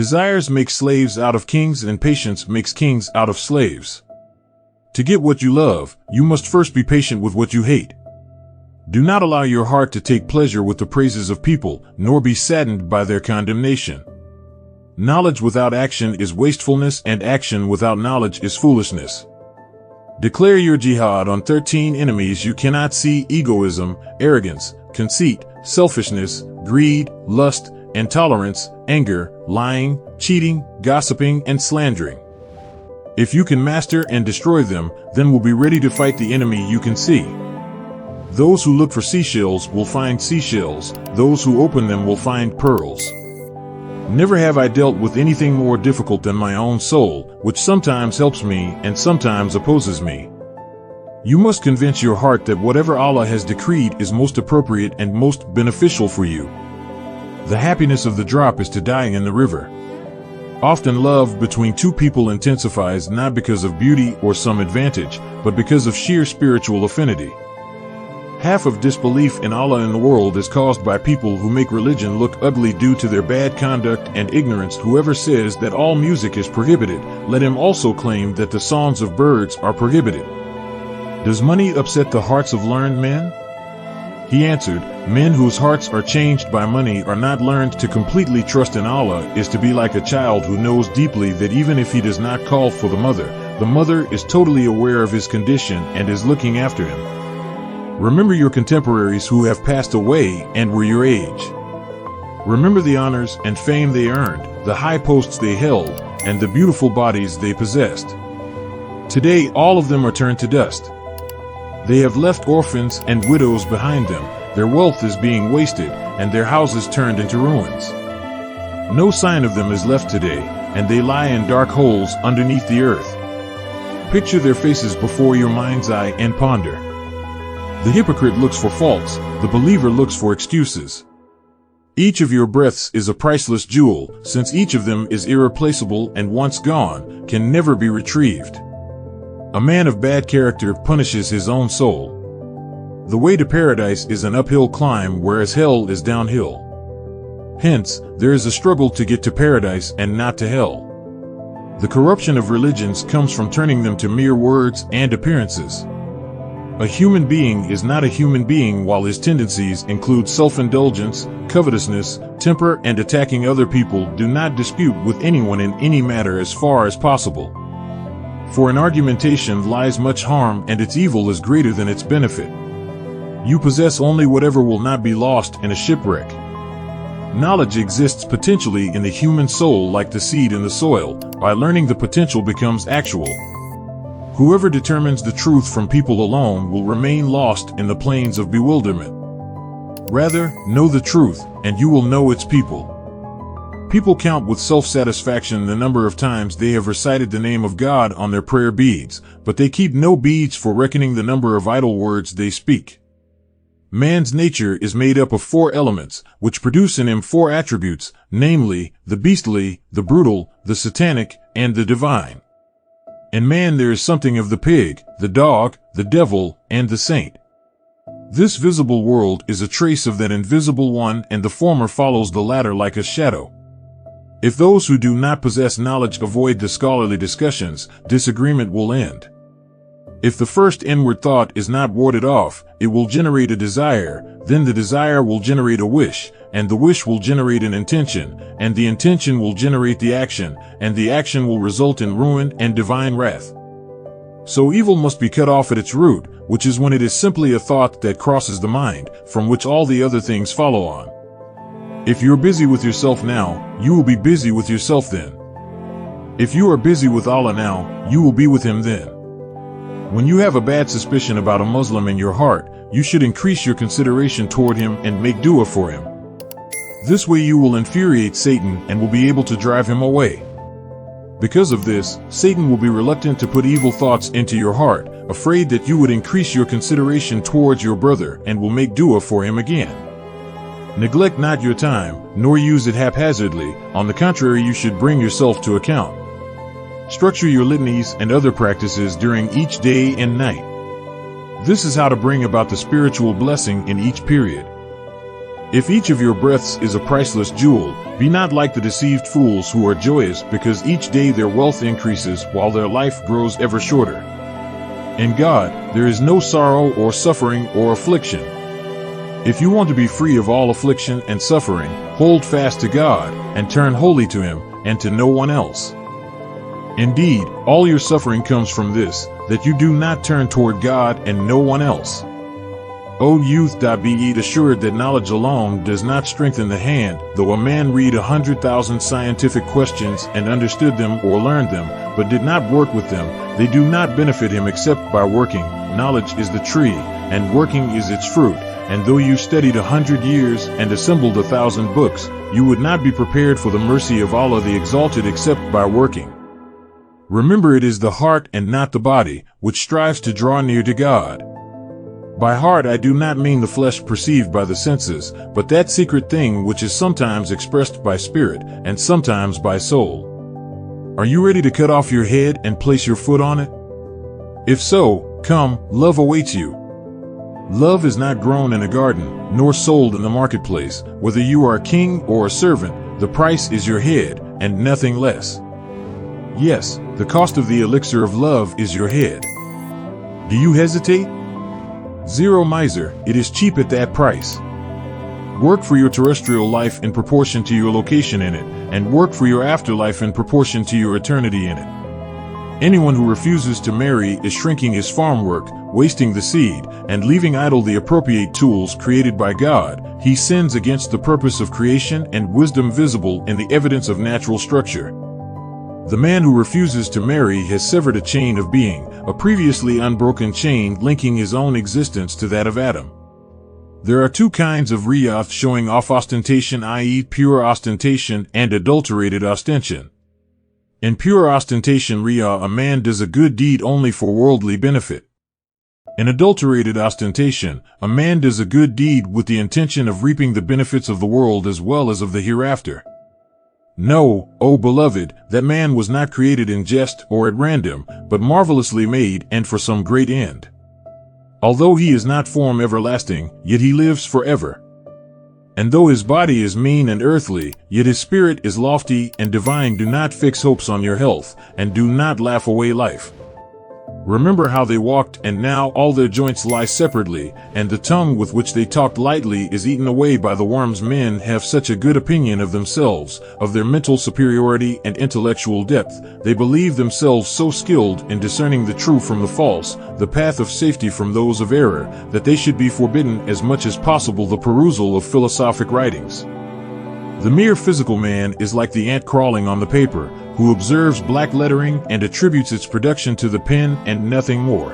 Desires make slaves out of kings, and patience makes kings out of slaves. To get what you love, you must first be patient with what you hate. Do not allow your heart to take pleasure with the praises of people, nor be saddened by their condemnation. Knowledge without action is wastefulness, and action without knowledge is foolishness. Declare your jihad on 13 enemies you cannot see: egoism, arrogance, conceit, selfishness, greed, lust, intolerance, anger, lying, cheating, gossiping, and slandering. If you can master and destroy them, then we'll be ready to fight the enemy you can see. Those who look for seashells will find seashells, those who open them will find pearls. Never have I dealt with anything more difficult than my own soul, which sometimes helps me and sometimes opposes me. You must convince your heart that whatever Allah has decreed is most appropriate and most beneficial for you. The happiness of the drop is to die in the river. Often love between two people intensifies not because of beauty or some advantage, but because of sheer spiritual affinity. Half of disbelief in Allah in the world is caused by people who make religion look ugly due to their bad conduct and ignorance. Whoever says that all music is prohibited, let him also claim that the songs of birds are prohibited. Does money upset the hearts of learned men? He answered, men whose hearts are changed by money are not learned to completely trust in Allah is to be like a child who knows deeply that even if he does not call for the mother is totally aware of his condition and is looking after him. Remember your contemporaries who have passed away and were your age. Remember the honors and fame they earned, the high posts they held, and the beautiful bodies they possessed. Today all of them are turned to dust. They have left orphans and widows behind them, their wealth is being wasted, and their houses turned into ruins. No sign of them is left today, and they lie in dark holes underneath the earth. Picture their faces before your mind's eye and ponder. The hypocrite looks for faults, the believer looks for excuses. Each of your breaths is a priceless jewel, since each of them is irreplaceable and once gone, can never be retrieved. A man of bad character punishes his own soul. The way to paradise is an uphill climb, whereas hell is downhill. Hence, there is a struggle to get to paradise and not to hell. The corruption of religions comes from turning them to mere words and appearances. A human being is not a human being while his tendencies include self-indulgence, covetousness, temper, and attacking other people. Do not dispute with anyone in any matter as far as possible. For in argumentation lies much harm, and its evil is greater than its benefit. You possess only whatever will not be lost in a shipwreck. Knowledge exists potentially in the human soul like the seed in the soil. By learning, the potential becomes actual. Whoever determines the truth from people alone will remain lost in the plains of bewilderment. Rather, know the truth, and you will know its people. People count with self-satisfaction the number of times they have recited the name of God on their prayer beads, but they keep no beads for reckoning the number of idle words they speak. Man's nature is made up of 4 elements, which produce in him 4 attributes, namely, the beastly, the brutal, the satanic, and the divine. In man there is something of the pig, the dog, the devil, and the saint. This visible world is a trace of that invisible one, and the former follows the latter like a shadow. If those who do not possess knowledge avoid the scholarly discussions, disagreement will end. If the first inward thought is not warded off, it will generate a desire, then the desire will generate a wish, and the wish will generate an intention, and the intention will generate the action, and the action will result in ruin and divine wrath. So evil must be cut off at its root, which is when it is simply a thought that crosses the mind, from which all the other things follow on. If you're busy with yourself now, you will be busy with yourself then. If you are busy with Allah now, you will be with Him then. When you have a bad suspicion about a Muslim in your heart, you should increase your consideration toward him and make dua for him. This way you will infuriate Satan and will be able to drive him away. Because of this, Satan will be reluctant to put evil thoughts into your heart, afraid that you would increase your consideration towards your brother and will make dua for him again. Neglect not your time, nor use it haphazardly. On the contrary, you should bring yourself to account. Structure your litanies and other practices during each day and night. This is how to bring about the spiritual blessing in each period. If each of your breaths is a priceless jewel, be not like the deceived fools who are joyous because each day their wealth increases while their life grows ever shorter. In God, there is no sorrow or suffering or affliction. If you want to be free of all affliction and suffering, hold fast to God and turn wholly to Him and to no one else. Indeed, all your suffering comes from this, that you do not turn toward God and no one else. O youth, be ye assured that knowledge alone does not strengthen the hand, though a man read 100,000 scientific questions and understood them or learned them, but did not work with them, they do not benefit him except by working. Knowledge is the tree, and working is its fruit, and though you studied 100 years and assembled 1,000 books, you would not be prepared for the mercy of Allah the Exalted except by working. Remember, it is the heart and not the body, which strives to draw near to God. By heart I do not mean the flesh perceived by the senses, but that secret thing which is sometimes expressed by spirit and sometimes by soul. Are you ready to cut off your head and place your foot on it? If so, come, love awaits you. Love is not grown in a garden, nor sold in the marketplace. Whether you are a king or a servant, the price is your head, and nothing less. Yes, the cost of the elixir of love is your head. Do you hesitate? Zero miser, it is cheap at that price. Work for your terrestrial life in proportion to your location in it, and work for your afterlife in proportion to your eternity in it. Anyone who refuses to marry is shrinking his farm work, wasting the seed, and leaving idle the appropriate tools created by God. He sins against the purpose of creation and wisdom visible in the evidence of natural structure. The man who refuses to marry has severed a chain of being, a previously unbroken chain linking his own existence to that of Adam. There are two kinds of riyah showing off ostentation, i.e. pure ostentation and adulterated ostentation. In pure ostentation riyah, a man does a good deed only for worldly benefit. In adulterated ostentation, a man does a good deed with the intention of reaping the benefits of the world as well as of the hereafter. No, O beloved, that man was not created in jest or at random, but marvelously made and for some great end. Although he is not form everlasting, yet he lives forever. And though his body is mean and earthly, yet his spirit is lofty and divine. Do not fix hopes on your health, and do not laugh away life. Remember how they walked, and now all their joints lie separately, and the tongue with which they talked lightly is eaten away by the worms. Men have such a good opinion of themselves, of their mental superiority and intellectual depth. They believe themselves so skilled in discerning the true from the false, the path of safety from those of error, that they should be forbidden as much as possible the perusal of philosophic writings. The mere physical man is like the ant crawling on the paper, who observes black lettering and attributes its production to the pen and nothing more.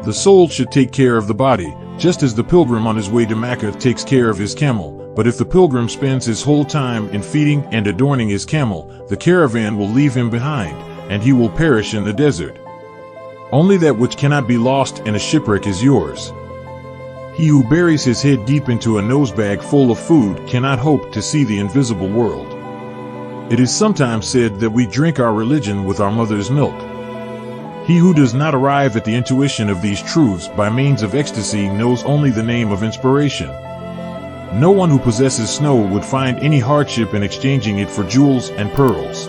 The soul should take care of the body, just as the pilgrim on his way to Mecca takes care of his camel. But if the pilgrim spends his whole time in feeding and adorning his camel, the caravan will leave him behind, and he will perish in the desert. Only that which cannot be lost in a shipwreck is yours. He who buries his head deep into a nosebag full of food cannot hope to see the invisible world. It is sometimes said that we drink our religion with our mother's milk. He who does not arrive at the intuition of these truths by means of ecstasy knows only the name of inspiration. No one who possesses snow would find any hardship in exchanging it for jewels and pearls.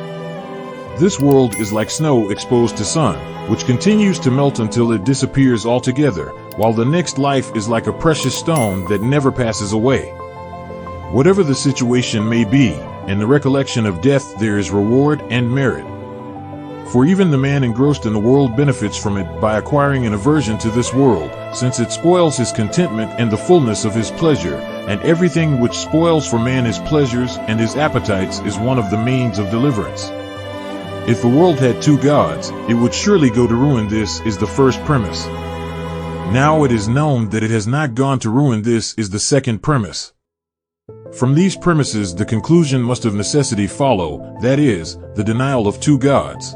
This world is like snow exposed to sun, which continues to melt until it disappears altogether, while the next life is like a precious stone that never passes away. Whatever the situation may be, in the recollection of death there is reward and merit. For even the man engrossed in the world benefits from it by acquiring an aversion to this world, since it spoils his contentment and the fullness of his pleasure, and everything which spoils for man his pleasures and his appetites is one of the means of deliverance. If the world had two gods, it would surely go to ruin. This is the first premise. Now it is known that it has not gone to ruin. This is the second premise. From these premises the conclusion must of necessity follow, that is, the denial of two gods.